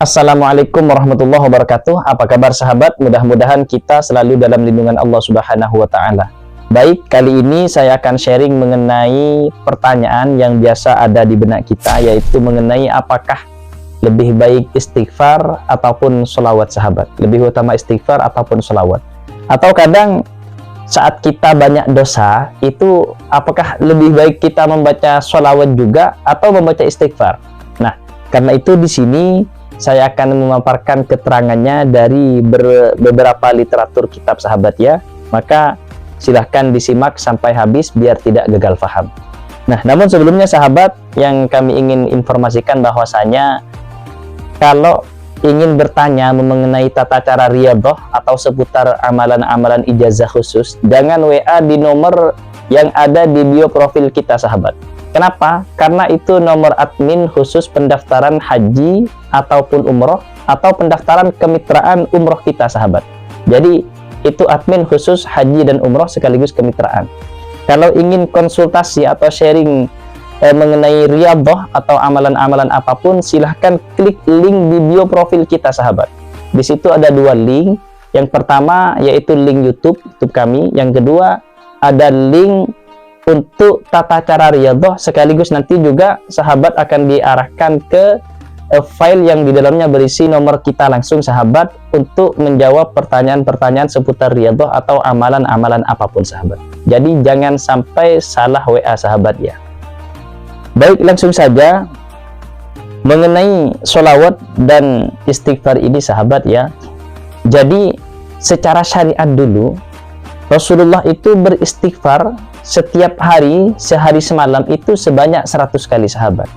Assalamualaikum warahmatullahi wabarakatuh. Apa kabar sahabat? Mudah-mudahan kita selalu dalam lindungan Allah Subhanahu wa Ta'ala. Baik, kali ini saya akan sharing mengenai pertanyaan yang biasa ada di benak kita, yaitu mengenai apakah lebih baik istighfar ataupun sholawat sahabat. Lebih utama istighfar ataupun sholawat. Atau kadang saat kita banyak dosa, itu apakah lebih baik kita membaca sholawat juga atau membaca istighfar? Nah, karena itu di sini saya akan memaparkan keterangannya dari beberapa literatur kitab sahabat ya. Maka silahkan disimak sampai habis biar tidak gagal paham. Nah, namun sebelumnya sahabat, yang kami ingin informasikan bahwasanya kalau ingin bertanya mengenai tata cara riyadhah atau seputar amalan-amalan ijazah khusus, jangan WA di nomor yang ada di bio profil kita sahabat. Kenapa? Karena itu nomor admin khusus pendaftaran haji ataupun umroh atau pendaftaran kemitraan umroh kita sahabat. Jadi itu admin khusus haji dan umroh sekaligus kemitraan. Kalau ingin konsultasi atau sharing mengenai riyadhah atau amalan-amalan apapun, silahkan klik link di bio profil kita sahabat. Di situ ada dua link. Yang pertama yaitu link YouTube kami. Yang kedua ada link untuk tata cara riyadhah, sekaligus nanti juga sahabat akan diarahkan ke file yang di dalamnya berisi nomor kita langsung sahabat untuk menjawab pertanyaan-pertanyaan seputar riyadhah atau amalan-amalan apapun sahabat. Jadi jangan sampai salah WA sahabat ya. Baik, langsung saja mengenai sholawat dan istighfar ini sahabat ya. Jadi secara syariat dulu Rasulullah itu beristighfar setiap hari, sehari semalam itu sebanyak 100 kali sahabat.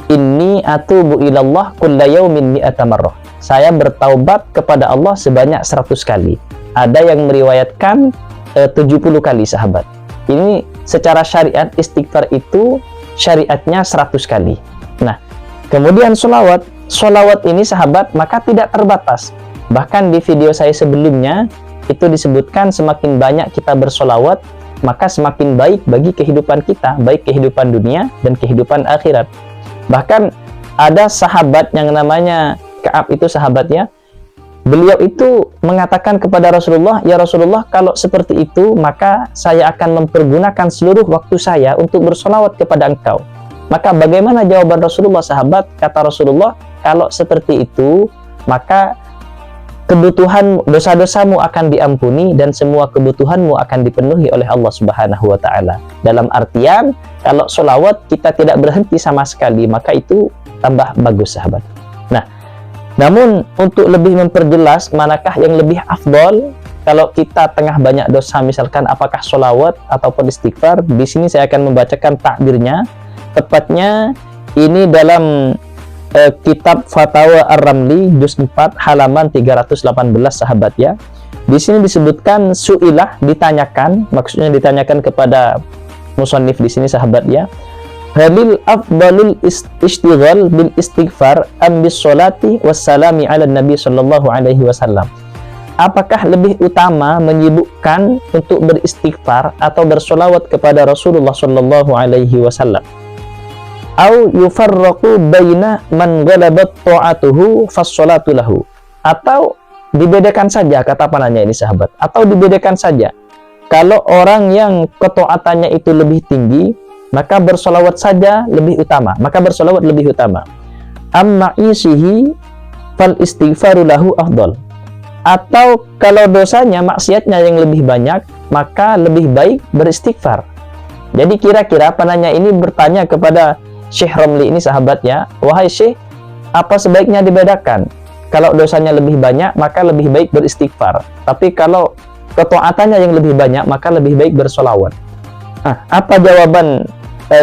Inni atubu ilallah kulla yaumin mi'ata marrah. Saya bertaubat kepada Allah sebanyak 100 kali. Ada yang meriwayatkan 70 kali sahabat. Ini secara syariat istighfar itu syariatnya 100 kali. Nah, kemudian sholawat ini sahabat maka tidak terbatas. Bahkan di video saya sebelumnya itu disebutkan semakin banyak kita bersolawat, maka semakin baik bagi kehidupan kita, baik kehidupan dunia dan kehidupan akhirat. Bahkan ada sahabat yang namanya Ka'ab itu sahabatnya, beliau itu mengatakan kepada Rasulullah, ya Rasulullah, kalau seperti itu maka saya akan mempergunakan seluruh waktu saya untuk bersolawat kepada engkau. Maka bagaimana jawaban Rasulullah sahabat? Kata Rasulullah, kalau seperti itu maka kebutuhan dosa-dosamu akan diampuni dan semua kebutuhanmu akan dipenuhi oleh Allah Subhanahu wa Ta'ala. Dalam artian, kalau sholawat kita tidak berhenti sama sekali, maka itu tambah bagus sahabat. Nah, namun untuk lebih memperjelas manakah yang lebih afdol kalau kita tengah banyak dosa, misalkan apakah sholawat ataupun istighfar, di sini saya akan membacakan takbirnya. Tepatnya ini dalam kitab Fatawa Ar-Ramli juz 4 halaman 318 sahabat ya. Di sini disebutkan su'ilah, ditanyakan, maksudnya ditanyakan kepada musannif di sini sahabat ya. Halil afdalul istighal bil istighfar am bis sholati wassalami ala nabi sallallahu alaihi wasallam. Apakah lebih utama menyibukkan untuk beristighfar atau bersolawat kepada Rasulullah sallallahu alaihi wasallam? Au yufarraqu baina man ghalabat ta'atuhu fas-sholatu lahu. Atau dibedakan saja, kata penanya ini sahabat, atau dibedakan saja, kalau orang yang ketaatannya itu lebih tinggi maka bersolawat saja lebih utama, maka bersolawat lebih utama. Amma isihi fal istighfaru lahu afdal. Atau kalau dosanya, maksiatnya yang lebih banyak, maka lebih baik beristighfar. Jadi kira-kira penanya ini bertanya kepada Syekh Romli ini sahabatnya, wahai Syekh, apa sebaiknya dibedakan? Kalau dosanya lebih banyak, maka lebih baik beristighfar. Tapi kalau ketaatannya yang lebih banyak, maka lebih baik bersolawat. Nah, apa jawaban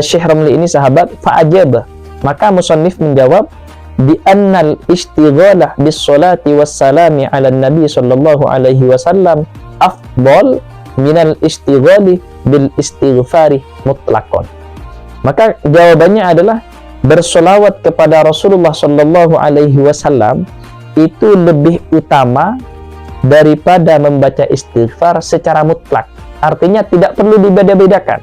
Syekh Romli ini sahabat? Fa'ajabah. Maka musannif menjawab, bi annal istighalah bis sholati wassalami ala nabi sallallahu alaihi wasallam afdal minal istighali bil istighfari mutlaqan. Maka jawabannya adalah bersolawat kepada Rasulullah Shallallahu Alaihi Wasallam itu lebih utama daripada membaca istighfar secara mutlak. Artinya tidak perlu dibeda-bedakan.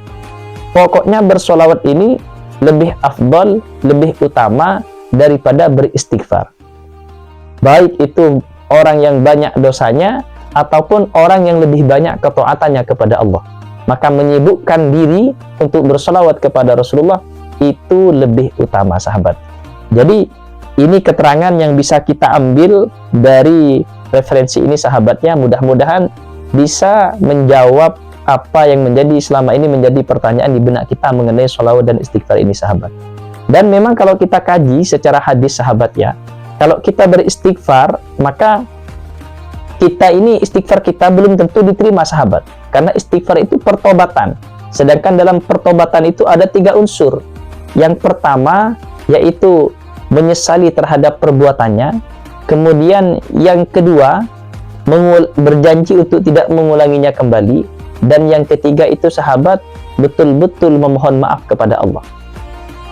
Pokoknya bersolawat ini lebih afdal, lebih utama daripada beristighfar. baik itu orang yang banyak dosanya ataupun orang yang lebih banyak ketaatannya kepada Allah. Maka menyibukkan diri untuk bersolawat kepada Rasulullah itu lebih utama, sahabat. Jadi ini keterangan yang bisa kita ambil dari referensi ini, sahabatnya. Mudah-mudahan bisa menjawab apa yang menjadi selama ini menjadi pertanyaan di benak kita mengenai sholawat dan istighfar ini, sahabat. Dan memang kalau kita kaji secara hadis, sahabat ya, kalau kita beristighfar, maka kita ini istighfar kita belum tentu diterima, sahabat. Karena istighfar itu pertobatan. Sedangkan dalam pertobatan itu ada 3 unsur. Yang pertama yaitu menyesali terhadap perbuatannya. Kemudian yang kedua, berjanji untuk tidak mengulanginya kembali. Dan yang ketiga itu, sahabat, betul-betul memohon maaf kepada Allah.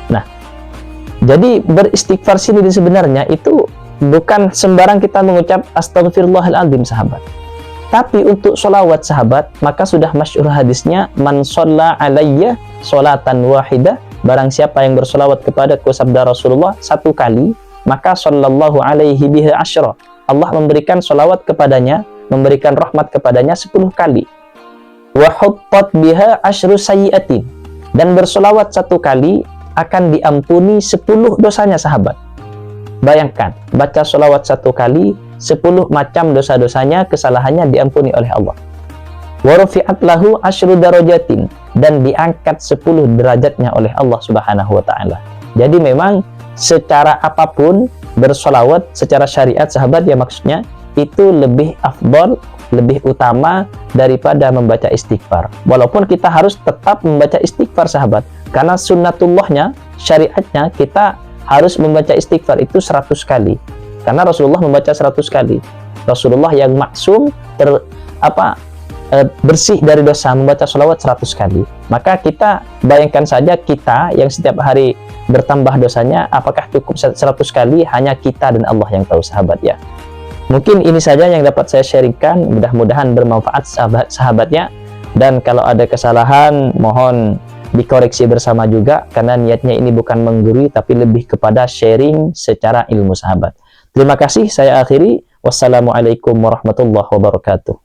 Nah, jadi beristighfar sini sebenarnya itu bukan sembarang kita mengucap astagfirullahaladzim, sahabat. Tapi untuk sholawat, sahabat, maka sudah masyhur hadisnya, man sholla alayya sholatan wahidah, barang siapa yang bersolawat kepadaku, sabda Rasulullah, 1 kali, maka sallallahu alaihi bihi asyra, Allah memberikan sholawat kepadanya, memberikan rahmat kepadanya 10 kali. Wa huttat biha asyru sayyiatin, dan bersolawat 1 kali akan diampuni 10 dosanya, sahabat. Bayangkan, baca sholawat 1 kali, 10 macam dosa-dosanya, kesalahannya diampuni oleh Allah. Wa rufi'at lahu asyru darajatin, dan diangkat 10 derajatnya oleh Allah Subhanahu wa ta'ala. Jadi memang secara apapun bersolawat secara syariat, sahabat ya, maksudnya itu lebih afdol, lebih utama daripada membaca istighfar. Walaupun kita harus tetap membaca istighfar, sahabat, karena sunnatullahnya, syariatnya, kita harus membaca istighfar itu 100 kali. Karena Rasulullah membaca 100 kali. Rasulullah yang maksum, bersih dari dosa, membaca sholawat 100 kali. Maka kita bayangkan saja, kita yang setiap hari bertambah dosanya, apakah cukup 100 kali? Hanya kita dan Allah yang tahu, sahabat ya. Mungkin ini saja yang dapat saya sharingkan, mudah-mudahan bermanfaat, sahabatnya. Dan kalau ada kesalahan, mohon dikoreksi bersama juga, karena niatnya ini bukan menggurui, tapi lebih kepada sharing secara ilmu, sahabat. Terima kasih, saya akhiri. Wassalamualaikum warahmatullahi wabarakatuh.